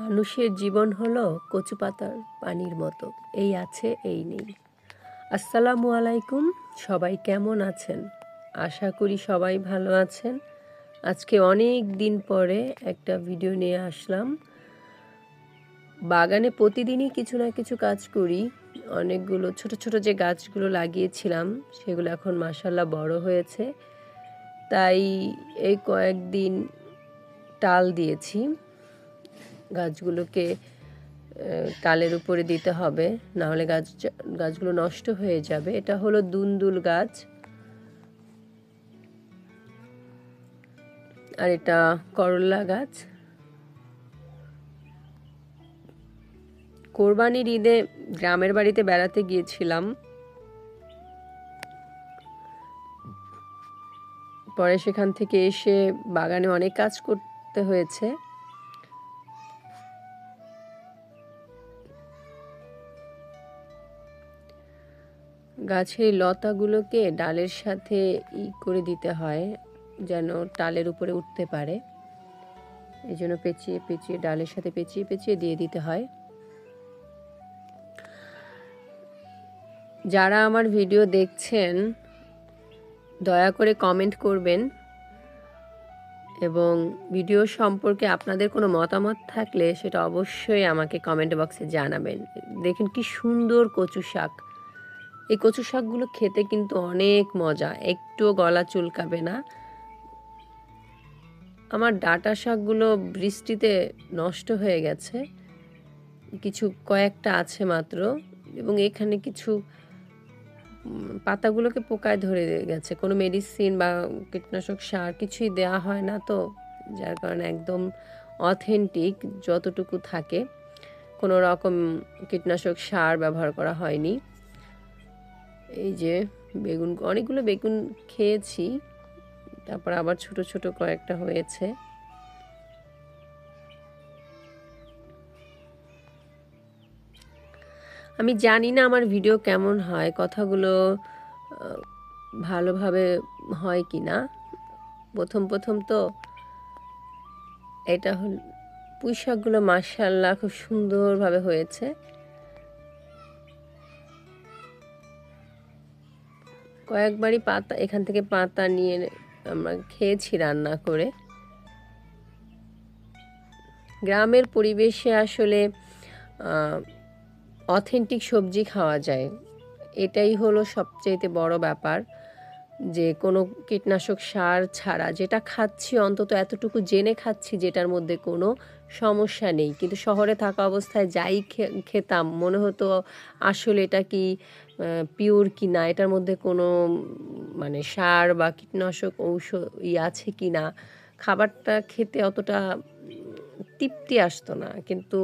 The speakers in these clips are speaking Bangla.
মানুষের জীবন হলো কচু পাতার পানির মতো, এই আছে এই নেই। আসসালামু আলাইকুম, সবাই কেমন আছেন? আশা করি সবাই ভালো আছেন। আজকে অনেক দিন পরে একটা ভিডিও নিয়ে আসলাম। বাগানে প্রতিদিনই কিছু না কিছু কাজ করি। অনেকগুলো ছোট ছোট যে গাছগুলো লাগিয়েছিলাম সেগুলো এখন মাশাআল্লাহ বড় হয়েছে, তাই এই কয়েকদিন টাল দিয়েছি। গাছগুলোকে টালের উপরে দিতে হবে, না হলে গাছগুলো নষ্ট হয়ে যাবে। এটা হলো দুন্দুল গাছ, আর এটা করলা গাছ। কোরবানির ঈদে গ্রামের বাড়িতে বেড়াতে গিয়েছিলাম, পরে সেখান থেকে এসে বাগানে অনেক কাজ করতে হয়েছে। গাছের লতাগুলোকে ডালের সাথে করে দিতে হয় যেন টালের উপরে উঠতে পারে, এই জন্য পেঁচিয়ে পেঁচিয়ে ডালের সাথে পেঁচিয়ে পেঁচিয়ে দিয়ে দিতে হয়। যারা আমার ভিডিও দেখছেন দয়া করে কমেন্ট করবেন, এবং ভিডিও সম্পর্কে আপনাদের কোনো মতামত থাকলে সেটা অবশ্যই আমাকে কমেন্ট বক্সে জানাবেন। দেখেন কি সুন্দর কচু শাক। এই কচু শাকগুলো খেতে কিন্তু অনেক মজা, একটুও গলা চুলকাবে না। আমার ডাঁটা শাকগুলো বৃষ্টিতে নষ্ট হয়ে গেছে, কিছু কয়েকটা আছে মাত্র, এবং এখানে কিছু পাতাগুলোকে পোকায় ধরে গেছে। কোনো মেডিসিন বা কীটনাশক সার কিছুই দেওয়া হয় না, তো যার কারণে একদম অথেন্টিক যতটুকু থাকে, কোনো রকম কীটনাশক সার ব্যবহার করা হয়নি। এই যে বেগুন, অনেকগুলো বেগুন খেয়েছি, তারপর আবার ছোট ছোট কয়েকটা হয়েছে। আমি জানি না আমার ভিডিও কেমন হয়, কথাগুলো ভালোভাবে হয় কি না। প্রথম প্রথম তো। এটা হল পুঁই শাকগুলো মাশাআল্লাহ খুব সুন্দরভাবে হয়েছে। কয়েকবারই পাতা এখান থেকে পাতা নিয়ে আমরা খেয়েছি রান্না করে। গ্রামের পরিবেশে আসলে অথেন্টিক সবজি খাওয়া যায়, এটাই হলো সবচেয়ে বড় ব্যাপার। যে কোনো কীটনাশক সার ছাড়া যেটা খাচ্ছি, অন্তত এতটুকু জেনে খাচ্ছি যেটার মধ্যে কোনো সমস্যা নেই। কিন্তু শহরে থাকা অবস্থায় যাই খেতাম মনে হতো আসলে এটা কি পিওর কি না, এটার মধ্যে কোনো মানে সার বা কীটনাশক ঔষধ আছে কি না। খাবারটা খেতে অতটা তৃপ্তি আসতো না। কিন্তু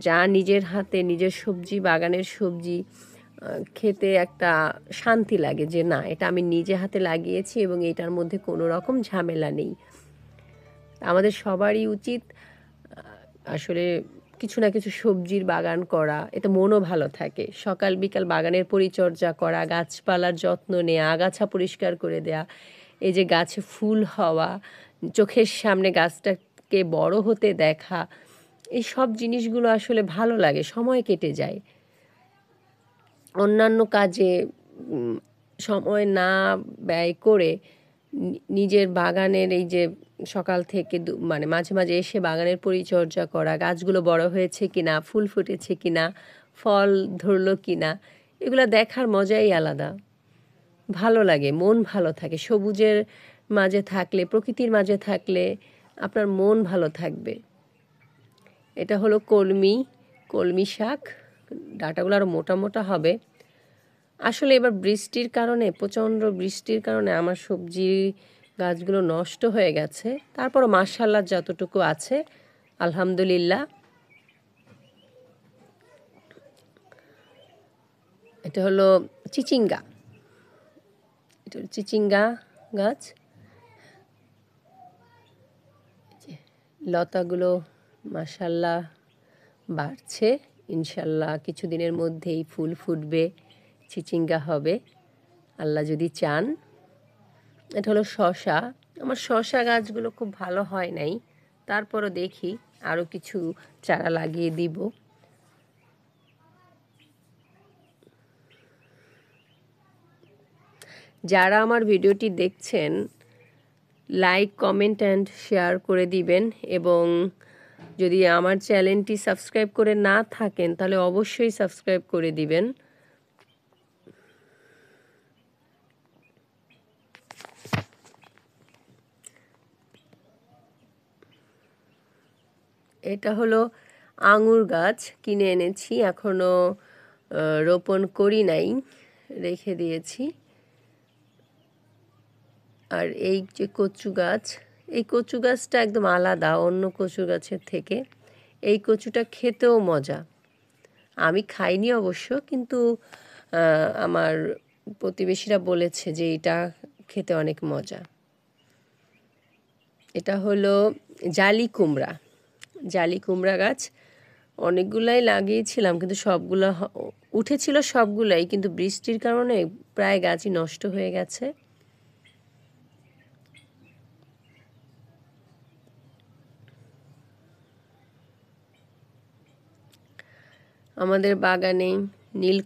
যা নিজের হাতে নিজের সবজি, বাগানের সবজি খেতে একটা শান্তি লাগে যে না, এটা আমি নিজে হাতে লাগিয়েছি এবং এটার মধ্যে কোনো রকম ঝামেলা নেই। আমাদের সবারই উচিত আসলে কিছু না কিছু সবজির বাগান করা, এতে মনও ভালো থাকে। সকাল বিকাল বাগানের পরিচর্যা করা, গাছপালার যত্ন নেওয়া, আগাছা পরিষ্কার করে দেয়া, এই যে গাছে ফুল হওয়া, চোখের সামনে গাছটাকে বড় হতে দেখা, এই সব জিনিসগুলো আসলে ভালো লাগে, সময় কেটে যায়। অন্যান্য কাজে সময় না ব্যয় করে নিজের বাগানের এই যে সকাল থেকে মানে মাঝে মাঝে এসে বাগানের পরিচর্যা করা, গাছগুলো বড় হয়েছে কিনা, ফুল ফুটেছে কিনা, ফল ধরলো কিনা, এগুলো দেখার মজাই আলাদা। ভালো লাগে, মন ভালো থাকে। সবুজের মাঝে থাকলে, প্রকৃতির মাঝে থাকলে আপনার মন ভালো থাকবে। এটা হলো কলমি শাক, ডাঁটাগুলো আরও মোটা মোটা হবে। আসলে এবার বৃষ্টির কারণে, প্রচণ্ড বৃষ্টির কারণে আমার সবজি গাছগুলো নষ্ট হয়ে গেছে। তারপরও মাশাআল্লাহ যতটুকু আছে আলহামদুলিল্লাহ। এটা হলো চিচিঙ্গা, এটা হলো চিচিঙ্গা গাছ। লতাগুলো মাশাআল্লাহ বাড়ছে, ইনশাল্লাহ কিছুদিনের মধ্যেই ফুল ফুটবে, চিচিঙ্গা হবে আল্লাহ যদি চান। এটা হলো শসা। আমার শসা গাছগুলো খুব ভালো হয় নাই, তারপরও দেখি আরও কিছু চারা লাগিয়ে দিব। যারা আমার ভিডিওটি দেখছেন লাইক, কমেন্ট অ্যান্ড শেয়ার করে দিবেন, এবং যদি আমার চ্যানেলটি সাবস্ক্রাইব করে না থাকেন তাহলে অবশ্যই সাবস্ক্রাইব করে দিবেন। এটা হলো আঙুর গাছ, কিনে এনেছি, এখনও রোপণ করি নাই, রেখে দিয়েছি। আর এই যে কচু গাছ, এই কচু গাছটা একদম আলাদা অন্য কচু গাছের থেকে। এই কচুটা খেতেও মজা। আমি খাইনি অবশ্য, কিন্তু আমার প্রতিবেশীরা বলেছে যে এটা খেতে অনেক মজা। এটা হলো জালি কুমড়া। জালি কুমড়া গাছ অনেকগুলাই লাগিয়েছিলাম, কিন্তু সবগুলো উঠেছিল সবগুলাই, কিন্তু বৃষ্টির কারণে প্রায় গাছই নষ্ট হয়ে গেছে। আমাদের বাগানে নীল